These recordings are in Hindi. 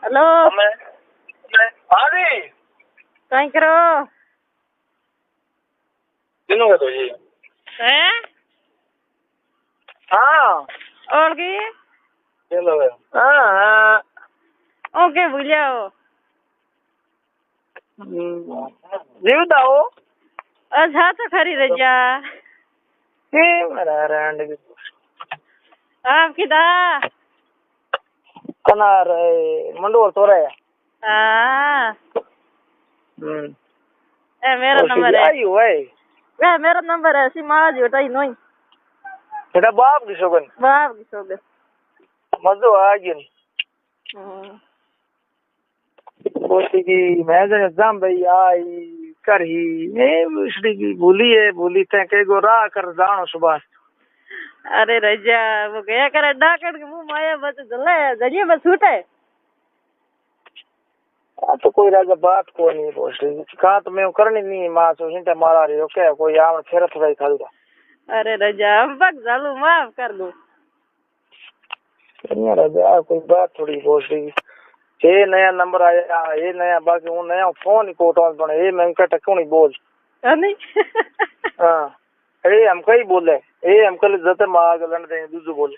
हेलो हाँ जी कहीं करो किन्नू है तो जी हैं हाँ और की चलो हाँ ओके भूलियाओ जीवता हो अच्छा तो खरी रजा के मेरा रैंड आप किदा कनार मंडोर तो रहे हाँ ए मेरा नंबर है आई हुआ है ए मेरा नंबर है सिमाज होता ही नहीं बेटा बाप की शोगन बाप की सोगे मजो आ गया बोलती की मैं जने जाम भाई आई कर ही मैं उसकी की बोली थे के गो राह कर जानो सुबह अरे रजा वो गया करे डाकड़ के मुंह माया बच जले जलिए बस छूटे तो कोई राजा बात को नहीं बोलती कहा तो मैं करनी नहीं मां सो हिंटे मारा रही हो क्या कोई आम फेरत भाई खालदा अरे रजा अब बक जालू माफ कर दो राजा कोई बात थोड़ी बोलती ये नया नंबर आया ये नया बाकी वो नया फोन ही कोटवाल बने ये मैं कट क्यों नहीं बोल नहीं हाँ अरे हम कहीं बोले ये हम कल जते मार गलन दे दूसरे बोले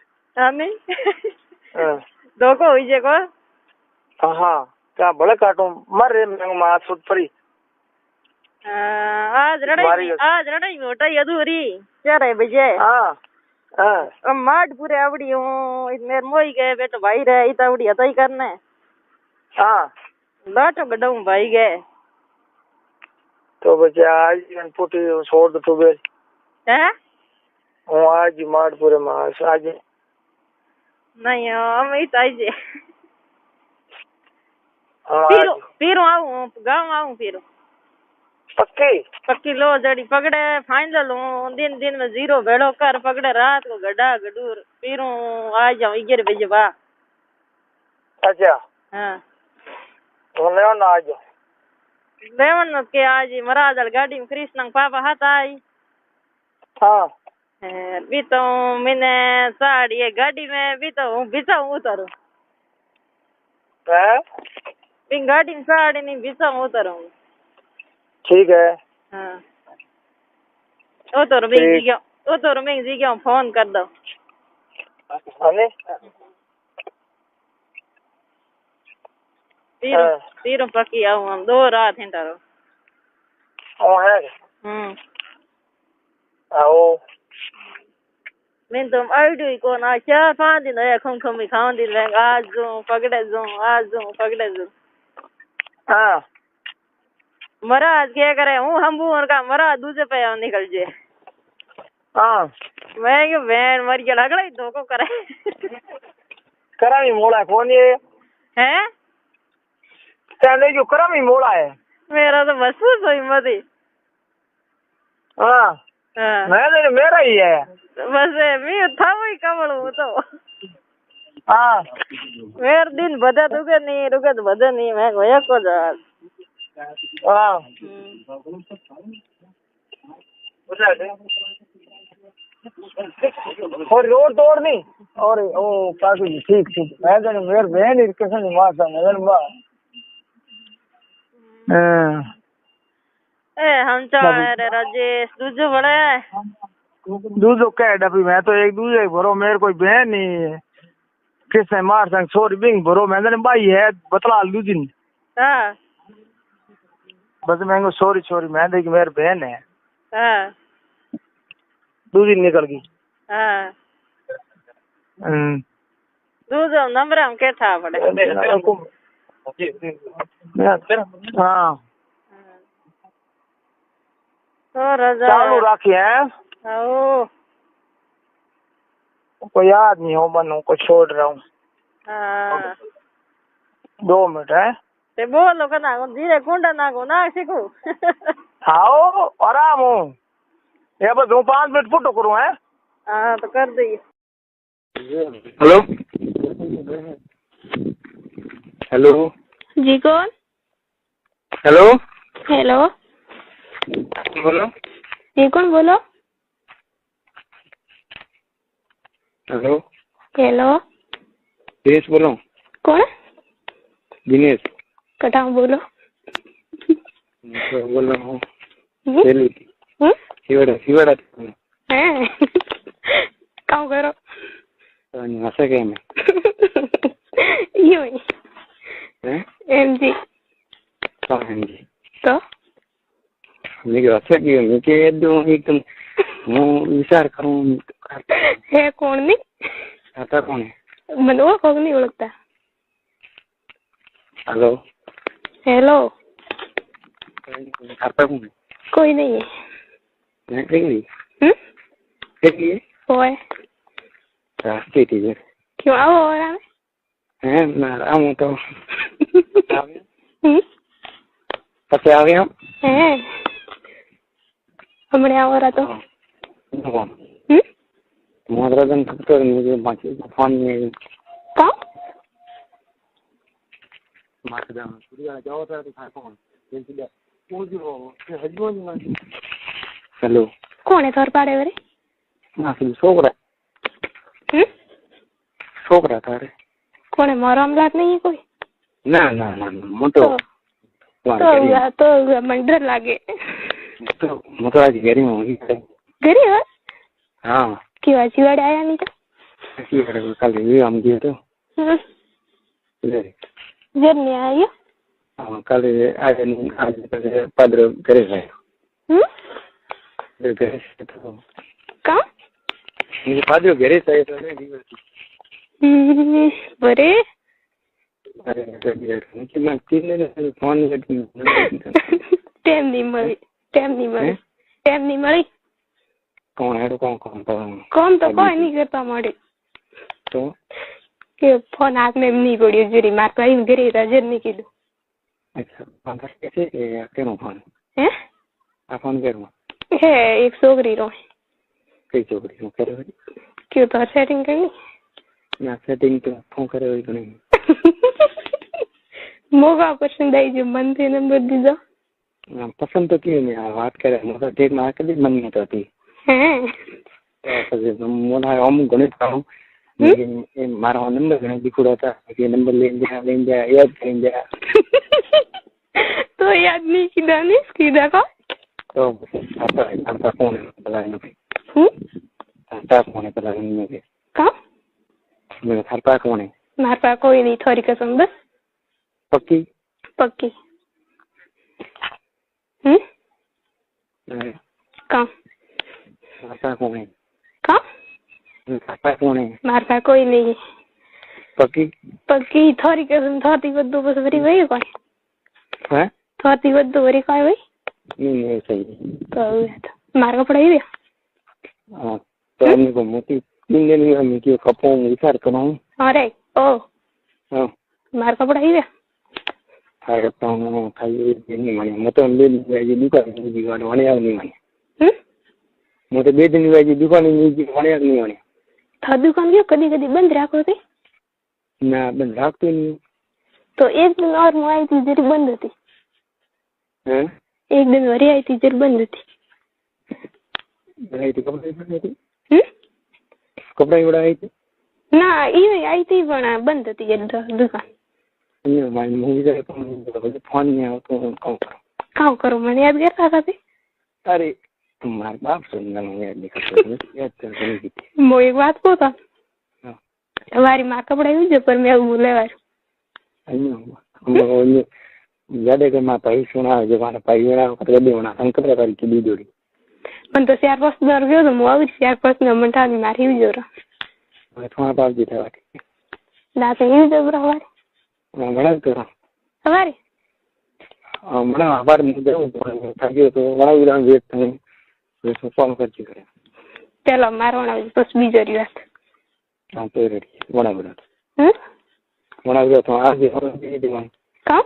नहीं हाँ धोखो हुई जे को हाँ क्या बड़े काटो मर रे मैं मां सुट परी आज लड़ाई मोटा अधूरी क्या रहे बजे हाँ हाँ माठ पूरे आवड़ी हूँ मेरे मोई गए बेटा भाई रहे इत आवड़ी हता ही करने हाँ लाटो गड्ढा भाई गए तो बच्चे आज पुटी छोड़ दो तुबे हैं आज मार पूरे मास आज नहीं हम इत आई जे आज फिर आऊँ गाँव आऊँ फिर पक्की लो जड़ी पकड़े फाइनल हूँ दिन दिन में 0 भेड़ो कर पकड़े रात को गड्ढा गडूर फिर आ जाऊँ 11 बजे बा अच्छा हाँ ले ना आज लेवन के आज मरादल गाड़ी में कृष्ण पापा हाथ आई हाँ भी तो मैंने साड़ी गाड़ी में भी तो हूँ बिछा उतरू है गाड़ी में साड़ी नहीं बिछा उतरू ठीक है हाँ वो तो रमेश जी क्या फोन कर दो अने तीरों पक्की आऊँ हम 2 रात हैं तारो ओ है आओ मैं तो आईडी को ना 4-5 दिन है खम खाऊं दिन में आज जो पकड़े जो हाँ महाराज क्या करे हूँ हम बुर का महाराज दूसरे पे निकल जे हाँ मैं क्यों बहन मर गया लगड़ा ही धोखो करे करामी मोड़ा कौन ये हैं कहने जो करामी मोड़ा है मेरा तो महसूस हुई मत हाँ मैं मेरा ही है बस मैं था वही कमल हूँ तो हाँ मेरे दिन बदे रुके तो बदे नहीं मैं गोया को जा हाँ और रोड तोड़ नहीं और ओ काफी ठीक मैं तो मेरे बहन किसी ने मार मेरे बा हम चाहे राजेश दूजो बड़े दूधो कह डबी मैं तो एक दूसरे भरो मेरे कोई बहन नहीं है किसने मार संग छोरी बिंग भरो मैंने भाई है बतला लू दिन हाँ बस मैं छोरी मैं देखी मेरी बहन है हाँ दूसरी निकल गई हाँ दूजो नंबर हम क्या था बड़े हाँ तो रजा चालू रखी है आओ कोई याद नहीं हो बनू को छोड़ रहा हूँ हाँ 2 मिनट है ते बोलो कना धीरे कुंडा ना को ना सीखू आओ आराम हूँ ये बस 5 मिनट फुटो करूँ है हाँ तो कर दी हेलो हेलो जी कौन हेलो हेलो बोलो जी कौन बोलो हेलो हेलो दिनेश बोलो कौन दिनेश कटाऊ बोलो। तो बोल रहा हूँ हम्म? शिवड़ा हैं? काम करो। तो हंसे क्या मैं यूं ही एमजी तो हंजी तो मैं हंसे क्यों मैं क्या दूँ एकदम હું વિચાર કરું હે કોણ ની હતા કોણ મને ઓળખો કે નહીં ઓળખતા? હેલો હેલો હતા કોણ કોઈ નહીં કેટલી હમ કેટલી હોય રાસ્તી ટીચર ક્यों આવો और આવે હે ના આવું તો હમ પછી આવ્યા હે હમણે આવો રાતો કોણ હમ મોદરાજન ફક્ત મુझे बाकी फोन में का मार्कदाम पूरी जाओ तो था कौन हेलो કોણ હે થોર પાડે વરે ના છોકરા છોકરા તારે કોણે મારો અમલાત નહીં કોઈ ના ના ના મોટો તો મને ડર લાગે તો મોટો આજ ઘરે હું ઘરે હોય હા કેવા જીવાડે આયા નહીં તો કાલે આમ ગયો તો જર્ની આવ્યો હા કાલે આજે પાદરો ઘરે જાય ઘરે કા પાદરો ઘરે જાય તો બરે ફોન ટેમ નહીં મળી કોણ હેડો કોણ કોમ તો કોઈ નહીં કરતા મળી તો કે ફોન હાથમાં એમ નહીં પડ્યો જરી માર તો આવીને ઘરે હાજર નહીં કીધું કેનો ફોન હે આ ફોન કેનો હે એક છોકરી રો કઈ છોકરી શું કરે ક્યું તો સેટિંગ કરી ના સેટિંગ તો ફોન કરે હોય કે નહીં મોગા પસંદ આવી ગયો મન થી નંબર દીધો પસંદ તો કેવું નહીં વાત કરે મોટા ટેક માં કદી મન નહીં થતી હે મોટા અમુક ગણિત કામ મારા નંબર ઘણા દીકુડા હતા એ નંબર લઈને જાય યાદ કરીને જાય તો યાદ નહીં કીધા નહીં કીધા કા તો હતા કોણ પેલા કોને પેલા કા થરતા કોને મારા પાસે કોઈ નહીં થોડી કસમ બસ પક્કી કા થરતા કોને કા થરતા કોને મારા પાસે કોઈ નહીં પક્કી થોડી કસમ થોતી બધું બસ વરી વહી કોઈ હે થોતી બધું વરી કોઈ વહી નહીં સહી તો મારા કપડા આવી હા તો અમને કોઈ મોટી ઇન્ડિયન અમે કયો કપો વિચાર કરું અરે ઓ હા મારા કપડા આવી હા કપા ખાઈ નહીં મને મોટો બે દિન દુકાન વણે આવ નહીં મને મોટો 2 દિન દુકાન વણે આવ નહીં મને તો દુકાન કયો કદી બંધ રાખો છે ના બંધ રાખતો નહીં તો એક દિન ઓર હું આવી હતી જરી બંધ હતી હે એક દિન વરી આવી હતી જરી બંધ હતી કપડા એવડા આવી હતી ના એ આવી હતી પણ બંધ હતી દુકાન ફોન નહીં આવતો કામ કરો મને યાદ કરતા હતા અરે મારા બાપ સમજાનું યાદ નહીં કરતો યાદ કરી મો એક વાત કહું તો તમારી માં કપડા એવું છે પણ મેં એવું લેવાયું યાદ કે મારા ભાઈ સુના છે મારા ભાઈ વેણા કપડા દેવાના કપડા તારીખ દી જોડી પણ તો 4-5 દર ગયો તો હું આવી 4-5 ને મંટાની મારી એવી જોરો થોડા પાવજી થવા દાંત એવી જબરા વાળી વડા કરો સવારે હમણાં આભાર જવું થાક્યો તો વડા વેટ થાય ફોન કરજો કરે પેલો મારવાના બસ બીજો વાત હા તો રેડી વડા તો આજે કામ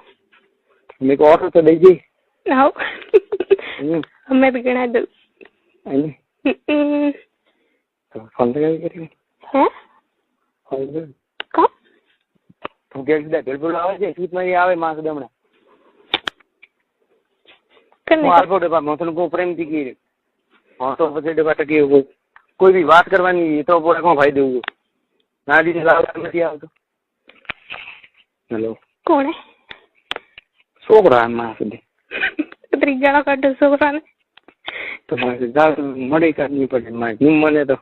મેં ઓર્ડર તો દઈ જઈ આવ અમે તો ગણા દઉં ફોન તો કરી હે કામ તું કે બિલકુલ આવે છે સીટમાં આવે માસ દમણા આલ્ફો ડબ્બા મોસન કો પ્રેમથી કી હા તો પછી ડબ્બા ટકી કોઈ બી વાત કરવાની એ તો કોણ ફાયદો દેવું ના દીધે લાવ નથી આવતો હેલો કોણ હે છોકરા માં સુધી ત્રી ગાળો કાઢો છોકરાને તો મારે ગાળ મળી કાઢવી પડે મારે જીમ મને તો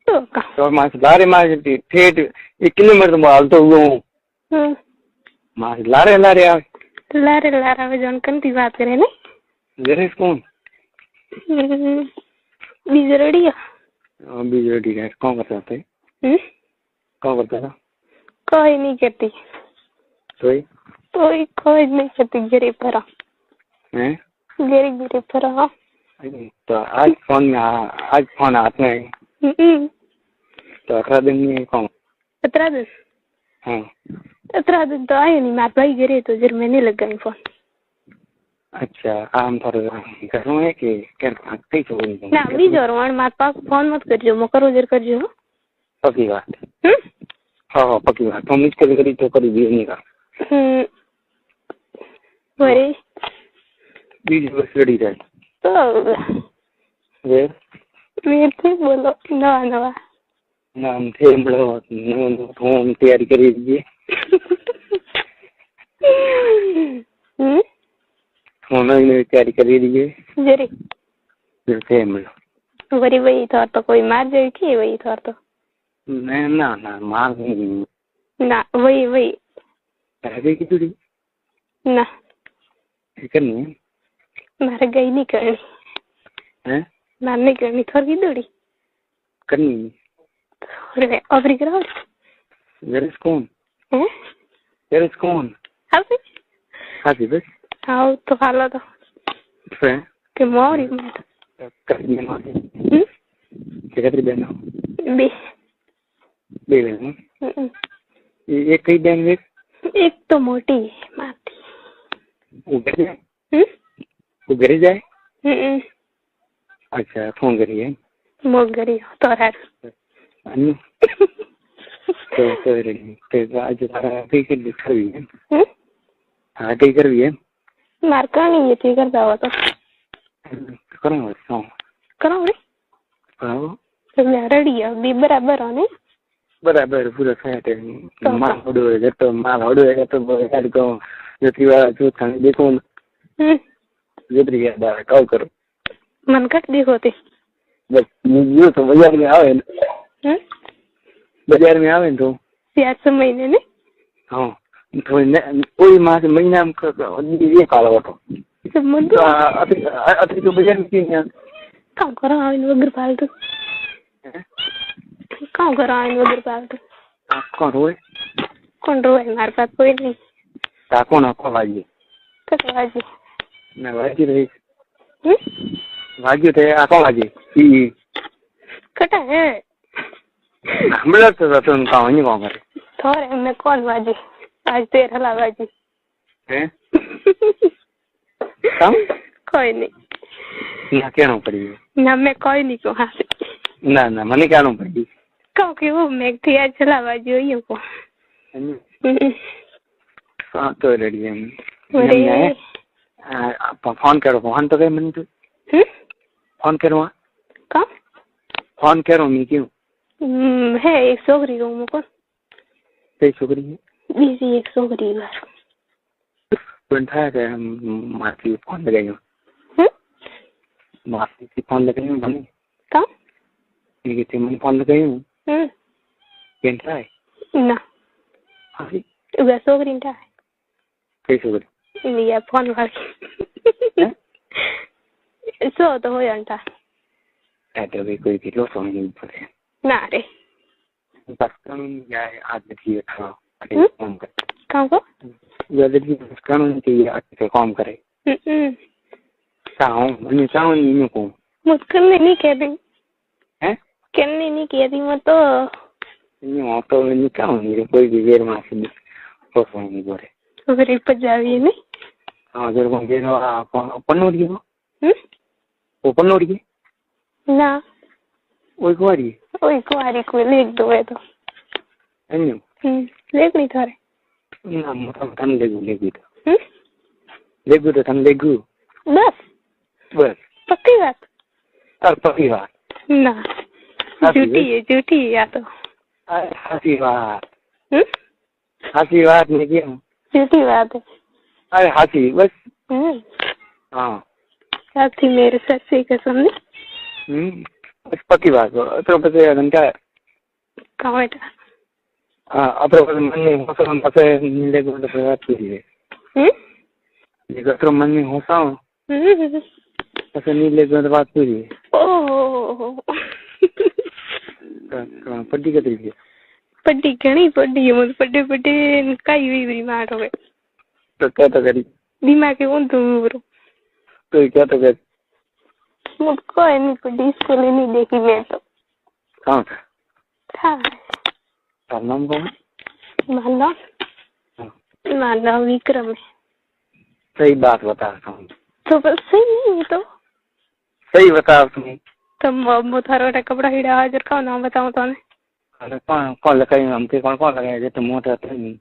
તો કા તો મારે લારે મારે ઠેઠ 1 કિલોમીટર માં હાલતો હું મારે લારે લારે આવે લારે લારે આવે જોન કંતી વાત કરે ને જરેશ કોણ બીજો રેડિયો બીજો રેડિયો કોણ કરતા હતા કોણ કરતા હતા કોઈ નહીં કરતી તોય કોઈ નહીં કરતી ઘરે પર હે ઘરે પર તો આજ ફોન હાથ में तो 18 दिन में कौन 18 दिन हाँ 18 दिन तो आए नहीं मार भाई गिरे तो जर मैंने लग गई फोन अच्छा आम थोड़ा घर में कि क्या कई तो ना बीजो रोण मार पास फोन मत करजो मो करो जर करजो पक्की बात हाँ पक्की बात तो मिस करी तो करी भी नहीं का वरे बीज बस रेडी जाए तो वे थे बोलो नवा नाम थे मतलब हम तैयारी કરી દીધી हमने तैयारी કરી દીધી जरी थे मतलब वरी वही था तो कोई मार जाए कि वही था तो ना ना मार नहीं ना वही अरे की तुड़ी ना करनी मारे गई नहीं करनी हैं ना नहीं करनी थोड़ी दौड़ी करनी अरे अबरी करो जरेश कौन हैं जरेश कौन हाथी बस हाँ तो खाला तो फिर के मोरी मत करनी है कितनी बहन बे बहन एक कई बहन एक तो मोटी है माती वो घर जाए अच्छा फोन करिए मोगरी तो है अन्नू तो रेडी तो आज सारा कई कर करवी है हाँ कई करवी है मारका नहीं ये ठीक करता हो तो करो रे हाँ तो मैं रेडी है भी बराबर हो ने बराबर पूरा सेट है माल होड़ो है तो यार को जति वाला जो थाने देखो जबरी याद आ काउ करो मन कट देखो ते बस ये तो बाजार में आवे बाजार में आवे तो 4 महीने ने हाँ तो कोई मास महीना में ये काला वाटो सब मन तो अति तो बाजार में क्यों काम करो आइन वगर फालतू काम करो आइन वगर फालतू कौन रोए मार पास कोई नहीं ता कौन वाजी कस वाजी ना वाजी रही वाजी थे कौन वाजी ई कटा है हमला तो तुम काम नहीं कौन करे थोड़े मैं कौन वाजी आज तेरा ला वाजी हैं काम कोई नहीं ना क्या पड़ी ना मैं कोई नहीं को हाँ ना ना मैंने क्या पड़ी कहो कि वो मैं थी आज चला वाजी हुई को हाँ तो रेडी है फोन करो फोन तो कहीं मैंने तो फोन करो कहाँ फोन करो मैं क्यों है एक छोकरी को मुझको कई छोकरी है बीजी एक छोकरी बार पंठा है मासी फोन लगाई मासी की फोन लगाई हूँ मैंने कहाँ ये कि मैंने फोन लगाई हूँ पंठा है ना हाँ जी वह छोकरी था कई छोकरी ये फोन वाली सो तो हो जाता ऐसे भी कोई किलो फोन नहीं पड़े ना रे बस कम या आज देखिए काम कर काम को ज्यादा भी कानून चाहिए आज काम करे चाहूँ मैं चाहूँ नहीं को मुझ करने नहीं कह दी हैं करने नहीं कह दी मैं तो नहीं तो नहीं चाहूँ नहीं कोई भी वेर मास नहीं तो फोन नहीं बोले तो फिर इस पर जावी नहीं हाँ जरूर कौन जेनो पन्नोड़ी हो वो पन्नोड़ी ना वही कुआरी को लेख दो है तो अन्य लेख नहीं थारे ना मतलब थन लेगू तो थन लेगू बस पक्की बात और पक्की बात ना झूठी है या तो हंसी बात नहीं क्या झूठी बात है अरे हाथी बस। हाँ साथी मेरे सच्ची कसम नहीं। बस पक्की बात हो तो पता घंटा कहाँ बेटा? हाँ अपने मन में होता पता नीले को तो बात कीजिए ये कतरो मन में होता हूँ पता नीले को तो बात कीजिए। ओह पट्टी कतरी है पट्टी घनी पट्टी है मुझे पट्टी पट्टी कई हुई बीमार हो गए तो क्या तो करी दिमाग के कौन तुम ब्रो तो क्या तो कर मुझको नहीं पट्टी इसको नहीं देखी मैं तो कहाँ था तार नाम कौन मानना विक्रम है। सही बात बता रहा हूँ तो बस सही नहीं है तो सही बता तुम्हें तो थारो कपड़ा हिड़ा हाजिर का नाम बताऊं तो अरे कौन लगाई हमके कौन लगाया जो तो मोटा था नहीं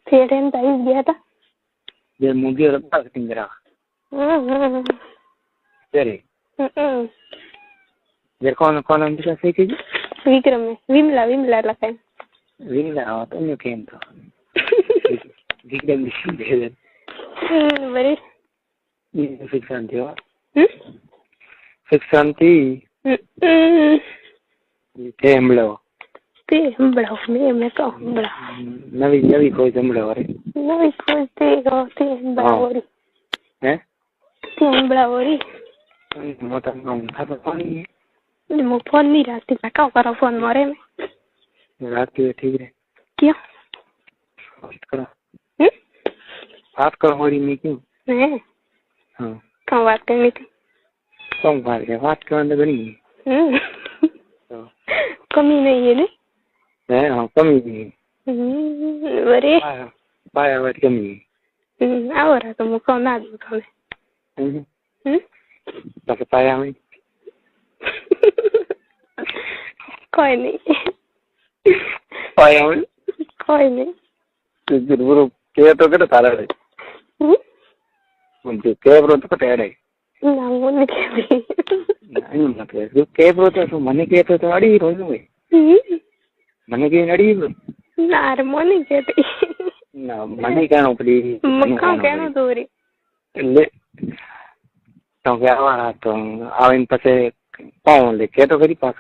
फिर इन ताइस गया था ये मुझे लगता है तिंगरा तेरे ये कौन कौन हम दिखा सही की विक्रम में विमला लगाए विमला तो नहीं केम तो विक्रम दे दे बड़े ये फिक्सन थी फिक्सन थी ते हमलो ते हमलो मैं का हमला नवी कोई हमलो अरे नवी कोई ते हमला होरी हैं ते हमला होरी मोटा नाम था तो कौन है मो फोन नहीं राती मैं का करो फोन मारे में रात के ठीक है क्या बात करो होरी में क्यों नहीं हाँ कहाँ बात करनी थी कौन बात करने तो नहीं कमी नहीं है नहीं है हाँ कमी नहीं बरे पाया बात कमी है आओ रहा तो मुझको ना दो तुम्हें बस पाया में कोई नहीं पाया में कोई नहीं तो जरूर क्या तो क्या तारा है मुझे क्या ब्रो तो पता है ना वो नहीं नहीं मतलब जो क्या ब्रो तो मने क्या तो अड़ी रोज में मने के अड़ी ना रे मने के ना मने क्या नौकरी मक्का क्या ना तोरी ले तो क्या वाला तो आविन पसे पाऊँ ले क्या तो करी पास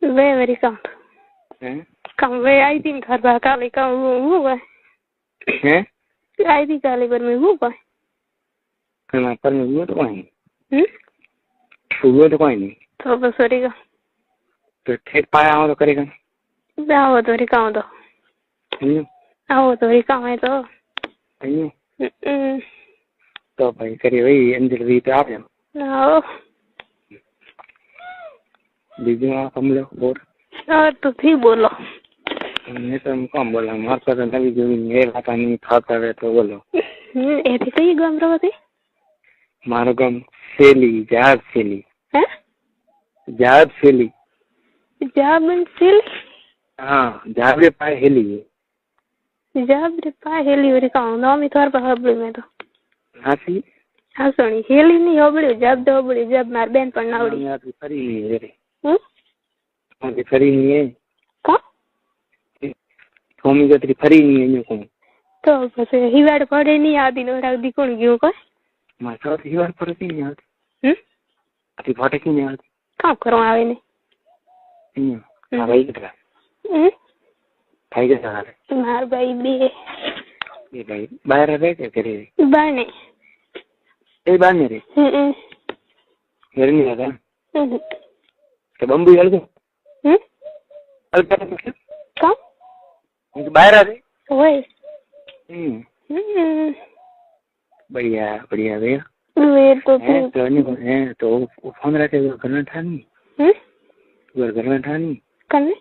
वे मेरी काम वे आई थी घर बाहर काले का वो हैं आई थी काले पर में वो करना पर में वो तो कोई वो तो कोई नहीं तो बस करेगा तो ठीक पाया हो तो करेगा आओ तो रे काम तो आओ तो रे काम है तो तो भाई करिए वही अंजल भी तो आप आओ दीदी हम लोग और तो ठीक बोलो मैं तो कम बोला मार पर नवी जो मेरे पता नहीं खाता है तो बोलो ऐसे कई गम रहो थे मारो गम सेली जहाज सेली हैं जहाज सेली हाँ जहाज रे पाए हेली जब रे पाए हेली और काम ना मैं थोड़ा बहबले में तो हासी हाँ सुनी हेली नहीं हो बड़ी जब मार बहन पढ़ना बड़ी यार फरी नहीं रे मुझे फरी नहीं है का होमी गतरी फरी नहीं है यूं तो बस हिवाड़ पड़े नहीं आदि नो रख दी कौन गयो का मैं तो हिवाड़ पड़ती नहीं आती अति फाटे की नहीं आती काम करो आवे ने भाई कितना भाई के साथ मार भाई बे ये भाई बाहर रह क्या करे बाने ए बाने रे घर नहीं आता तो बम्बू हल गए हल कर का बाहर आ रहे ओए बढ़िया बढ़िया भैया वे तो तो फोन रखे घर में था नहीं घर में था नहीं कने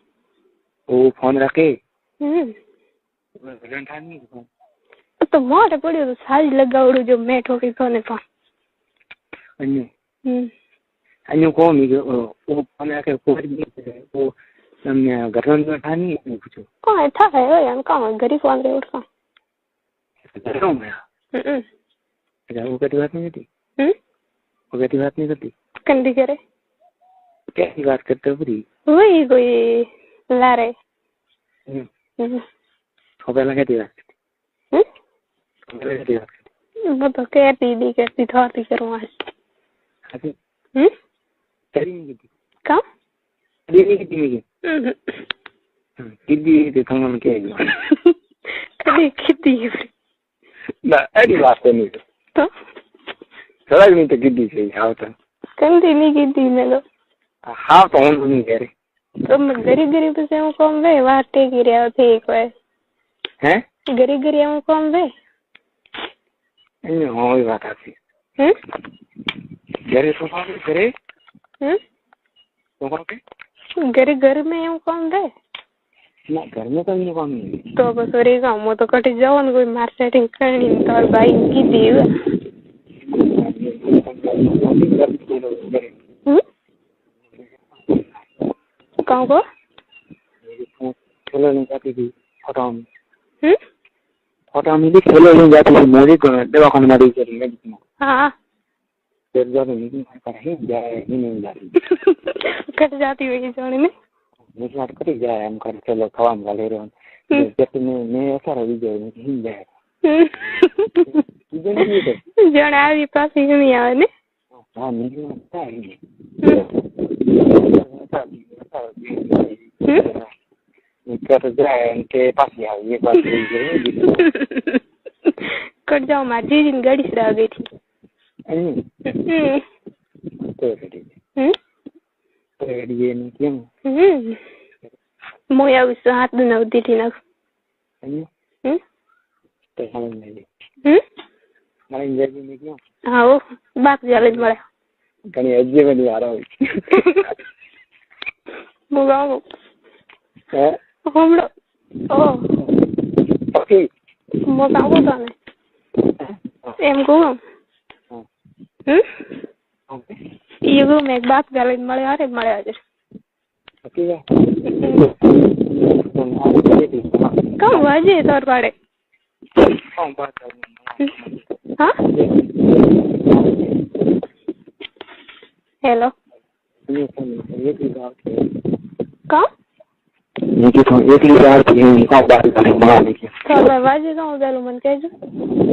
वो फोन रखे घर में था नहीं तो मोटे पड़े तो सारी लगावड़ो जो मैं ठोकी सोने पा अन्य को वो फोन रखे वो घर में था नहीं कुछ कौन था है यार कौन गरीब फोन रे उसका घर में वो कभी बात नहीं करती वो कभी बात नहीं करती कंडी करे कैसी बात करते हो पूरी वही कोई ला रहे पहला कहती बात करती पहला कहती बात करती वो तो कहती नहीं कहती थोड़ी करूँ आज। करी नहीं की कहाँ करी नहीं की मेरी किदी ते थंगन के कभी किदी ना ऐसी बात नहीं तो सड़क नहीं तो किदी से हाँ तो कंदी नहीं किदी में लो हाँ तो हम नहीं कह रहे तो मैं गरीब गरीब से हम कौन वे वाटे की रहा थे कोई हैं गरीब गरीब हम कौन वे नहीं हो ही बात आती घरे तो कौन घरे तो कौन के घरे घर में हम कौन वे ना घर में तो नहीं कौन नहीं तो बस और एक हम तो कटे जाओ ना कोई मार सेटिंग करनी तो और भाई की देव कहाँ को खेलो नहीं जाती थी फोटो में फोटो में भी खेलो नहीं जाती थी मोदी को दवाखाने में देख रही है हाँ फिर जब नहीं कर ही जाए ही नहीं जाती कट जाती हुई जोड़ी में मुझे बात कटी जाए हम कर चलो खवा में ले रहे हैं जब मैं ऐसा रही जाए मैं ही जाए जण આવી પાસે નહીં આવે ને हाँ नहीं आता है कर जाए उनके पास यार ये बात कट जाओ माजी दिन गाड़ी से आ गई थी तो ये नहीं क्यों मोया उस हाथ में नौती थी ना तो समझ नहीं मारे इंजरी में क्यों हाँ वो बात जाले मरे कहीं अज्जे में नहीं आ रहा हूँ मुगाओ है हम लोग ओ ओके मुगाओ तो नहीं एम को ये को मैं बात जाले मरे आ रहे ओके कम वाजे तोर पाड़े कौन बात हाँ हेलो कौन ये तो एक लीटर थी कौन बात कर रही है तो वाजे कौन बेलो मन कह जो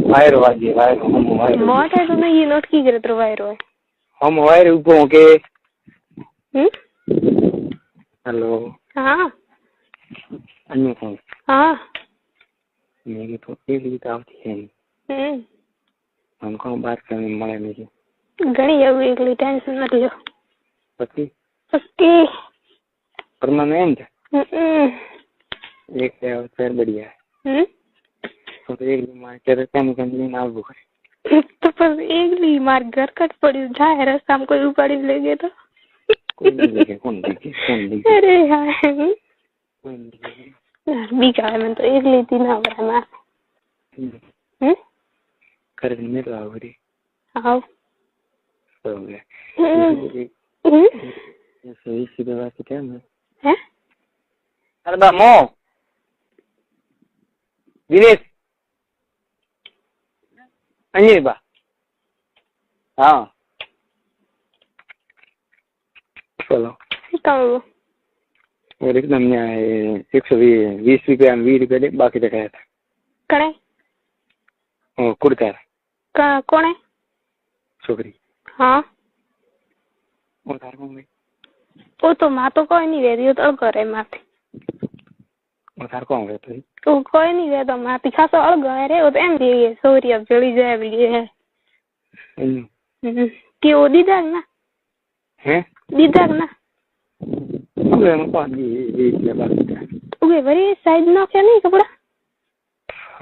वायर वाजे वायर हम वायर मोट है तो मैं ये नोट की करत वायर है हम वायर ऊपर के हेलो हाँ अन्य कौन हाँ मेरी तो एक लीटर थी हमको बात करने मरे नहीं घनी अब एकली टेंशन मत लो पक्की पक्की परमानेंट एक फिर बढ़िया है तो एक मार के कम कम ना बुखार तो बस एकली मार घर कट पड़ी जाए रास्ता में कोई उपाड़ी ले गए तो कौन देखे अरे यार बीका में तो एकली थी ना बरा मैं कर में तो आवरी आओ हो गया सही सीधा बात क्या है अरे बामो दिनेश अन्य बा हाँ चलो कहाँ और एकदम 120 रुपया 20 रुपया दे बाकी दिखाया था कड़े कुर्ता कौन है छोकरी हाँ वो तार कौन गई वो तो माँ तो कोई नहीं रही तो अलग है माँ वो तार कौन गया तो वो कोई नहीं रहता माँ खासा अलग है रे वो तो एम भी है सॉरी अब जल्दी जाए भी है कि वो दीदार ना हैं दीदार ना उगे में पास ये बात है उगे बड़ी साइज ना क्या नहीं कपड़ा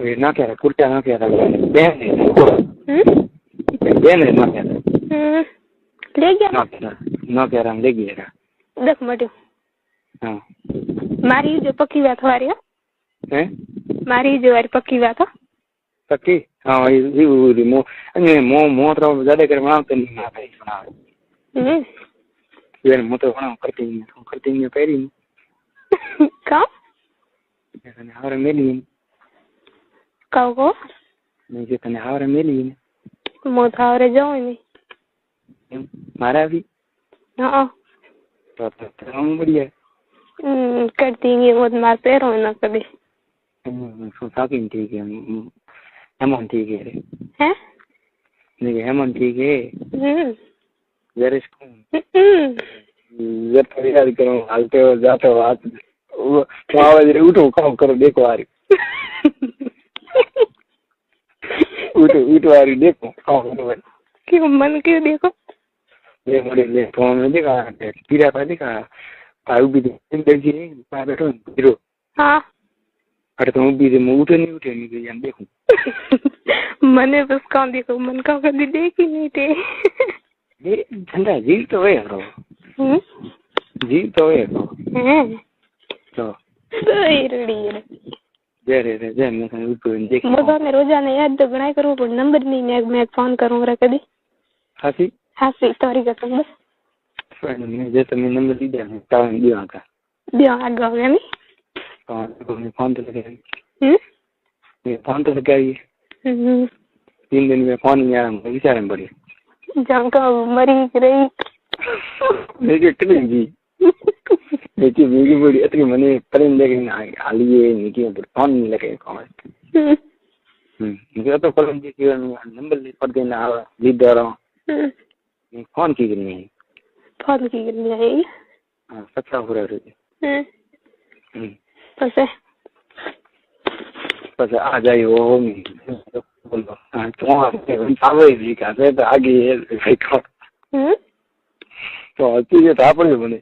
ये ना क्या कुर्ता ना क्या बहन है ना क्या ले गया ना क्या हम ले गया देख मटो हाँ मारी जो पक्की बात हमारी हैं मारी जो वारी पक्की बात पक्की हाँ ये मो तो ज्यादा कर बनाते नहीं ना भाई बना ये मो तो बना करती नहीं पहली कहाँ हमारे मिली कहाँ को नहीं जो तने हमारे मिली मोथा और जाओ नहीं मारा भी हाँ तो हम बढ़िया करती नहीं वो मार पैरों ना कभी सोचा कि ठीक है हम ठीक है हैं देखिए हेमंत ठीक है जरेश को जब तैयारी करो हालते हो जाते हो हाथ वो आवाज उठो काम करो देखो आ रही उठो आ रही देखो काम करो भाई क्यों मन क्यों देखो ये मोड़े ले फोन में देखा पीरा था देखा पाऊ भी देखी पा बैठो हीरो हाँ अरे तुम भी उठे नहीं गई देखो मने बस कहाँ देखो मन का कभी देखी नहीं थे ये ठंडा जी तो है रो जी तो है रो तो जय मैं कहीं ऊपर देख मजा में रोजाना याद तो बनाए करूँ पर नंबर नहीं मैं फोन करूँगा कभी हासी तोरी कसम बस मैं जैसे मैं नंबर दी दिया है टाइम दिया का दिया आगे हो गया नहीं तो मैं फोन तो लगा मैं फोन तो लगा ये 3 दिन में फोन नहीं आया मैं विचार में पड़ी जानका मरी रही मेरे कितने जी देखिए मेरी बड़ी इतनी मने प्रेम लेकिन हालिए नहीं पर फोन नहीं लगे कौन मुझे तो कॉलेज के नंबर ले पड़ देना लीड दे रहा हूँ फोन की करनी है फोन की करनी है हाँ सबका हो रहा है बस आ जाइए वो बोलो हाँ तो आवे जी का तो आगे भाई तो चीजें था पड़े बने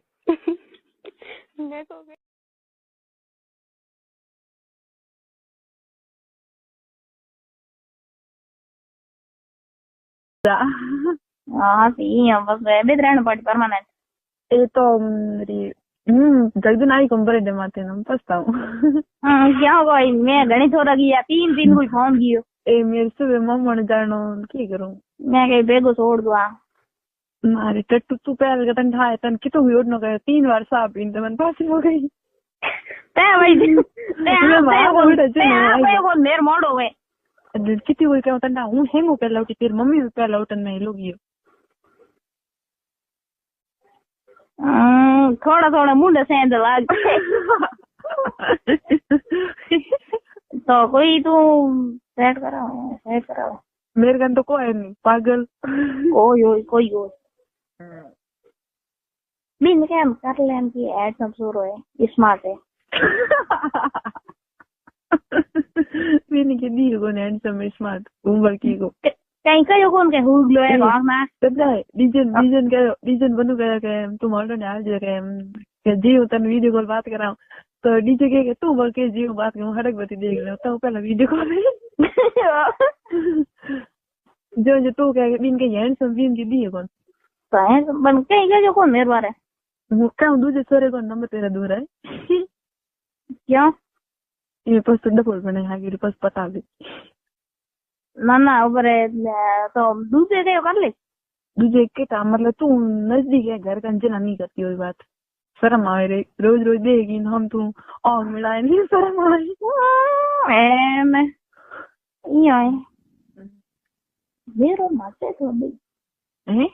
हाँ सी बस बेद रहने पड़ परमानेंट ये तो मेरी जगदन आई कंपनी दे माते ना पछताऊं क्या होगा मैं घणी छोरा गया 3 दिन कोई फोन कियो ए मेरे से मम्मा ने जानो की करूं मैं कहीं बेगो छोड़ दूं मारे टट्टू तू पहल का तन ढाए तन कितो हुई न गए 3 बार साफ पीन मन पास हो गई ते भाई ते वो मेर मोड़ो वे किती हुई क्या तन हूं हेंगो पहला उठी तेरी मम्मी भी पहला उठन नहीं लोगी थोड़ा थोड़ा मुंडे सेंध लाग तो कोई तू सेट कराओ मेरे गन तो कोई नहीं पागल कोई बिन कैम कर लेन की ऐड सब शुरू है स्मार्ट है बिन के दी को ने सब स्मार्ट उम्र की को कहीं कयो कौन के हुगलो है घर में तब डीजन बनू गया के तुम ऑलरेडी आ जे के जी तन वीडियो कॉल बात कराऊं तो डीजे के तू बोल के जी बात करूं हड़क बती देख ले तो पहला वीडियो कॉल जो तू कह बिन के हैंडसम बिन के दी कौन तो है बन कहीं कयो कौन मेरे बारे मुक्का दूसरे सोरे को नंबर तेरा दूर है क्या ये पास तो डबल बने आगे पास पता भी ना ऊपर तो दूसरे के कर ले दूसरे के काम मतलब तू नजदीक है घर का जना नहीं करती हुई बात शर्म आए रे रोज देगी हम तू और मिलाए नहीं शर्म आए मैं ये मेरे मासे तो अभी हैं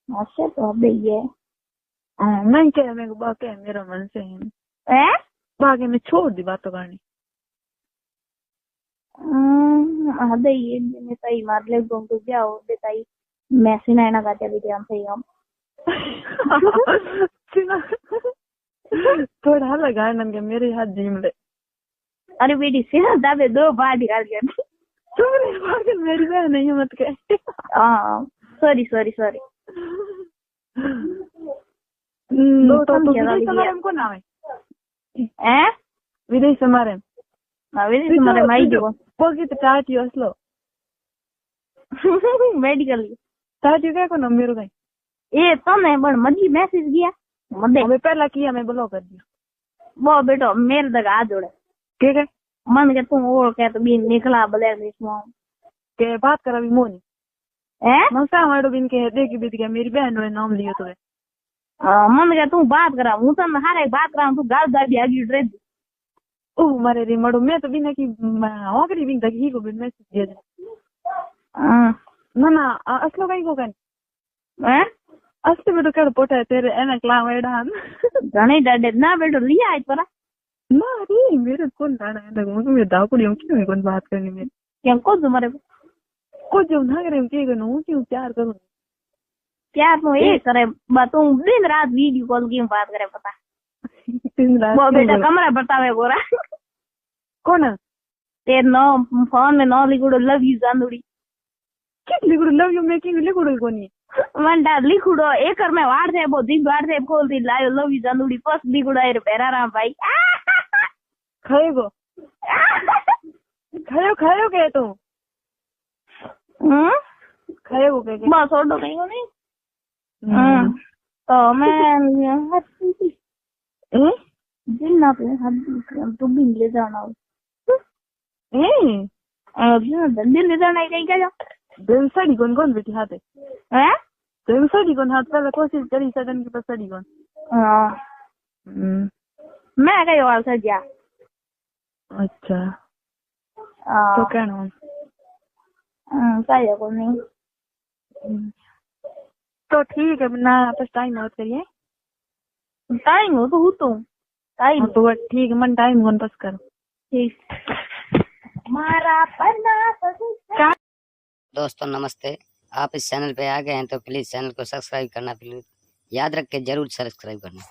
मासे तो अभी ये मैं क्या मेरे को बाकी है मेरा मन से है बाकी मैं छोड़ दी बातों करनी अदे ये मैं सही मार ले तुम तो क्या हो देताई मैं सीना ना गाते भी हम सही हम थोड़ा लगा नन के मेरे हाथ जिम ले अरे बेटी सीना दाबे 2 बार निकाल के तुम्हारे पागल मेरी बहन नहीं है मत कह सॉरी तो विदेश समारे को नाम है विदेश समारे माई जो पोगी तो टाटी असलो मेडिकल टाटी क्या को ना मेरे भाई ए तने पण मजी मैसेज किया मदे मैं पहला किया मैं ब्लॉक कर दिया वो बेटो मेरे तक आ जोड़े ठीक है मन के तुम और क्या तो बिन निकला ब्लैक लिस्ट में के बात करा भी मोनी मैं सा हमारे बिन के देखी बीत गया मेरी बहन ने नाम लिया तो मन के तू बात करा हूं तो हारे बात करा तू गाल दाबी आगी ड्रेस ओ मारे रे मड़ो मैं तो बिना की आखिरी बिन तक ही को बिन मैसेज दिया ना असलो कहीं को कन असलो बेटो कर पोटा तेरे एना क्ला वेडान घणे डाडे ना बेटो लिया है तोरा ना रे मेरे कौन डाना है देखो मैं दाव कुड़ी क्यों कौन बात करनी में क्या को तुम्हारे ओ जो ना करे के करूं क्यों प्यार करूं प्यार तो ये करे तू दिन रात वीडियो कॉल की बात करे पता दिन रात वो बेटा कमरा बतावे गोरा कौन ते नो फोन में नो लिखुड़ो लव यू जांदुड़ी किस लिखुड़ो लव यू मेकिंग लिखुड़ो कोनी वंडा लिखुड़ो एकर में व्हाट्सएप बोदी व्हाट्सएप खोलती लायो लव यू जांदुड़ी फर्स्ट लिखुड़ो है पेरा राम भाई खाएगो खायो के तू खाएगो के बस ऑर्डर नहीं हो नहीं तो मैं दिन ना पे हम तो भी ले जाना दिन ले जाना कहीं क्या दिन साड़ी कौन बेटी हाथ है दिन साड़ी कौन हाथ पहले कोशिश करी सडन की बस साड़ी कौन मैं कहीं और से जा अच्छा तो कहना क्या को नहीं तो ठीक है ना बस टाइम और करिए टाइम हो तो टाइम तो ठीक है मन टाइम कौन बस कर ठीक मारा पन्ना दोस्तों नमस्ते। आप इस चैनल पे आ गए हैं तो प्लीज चैनल को सब्सक्राइब करना प्लीज याद रख के जरूर सब्सक्राइब करना।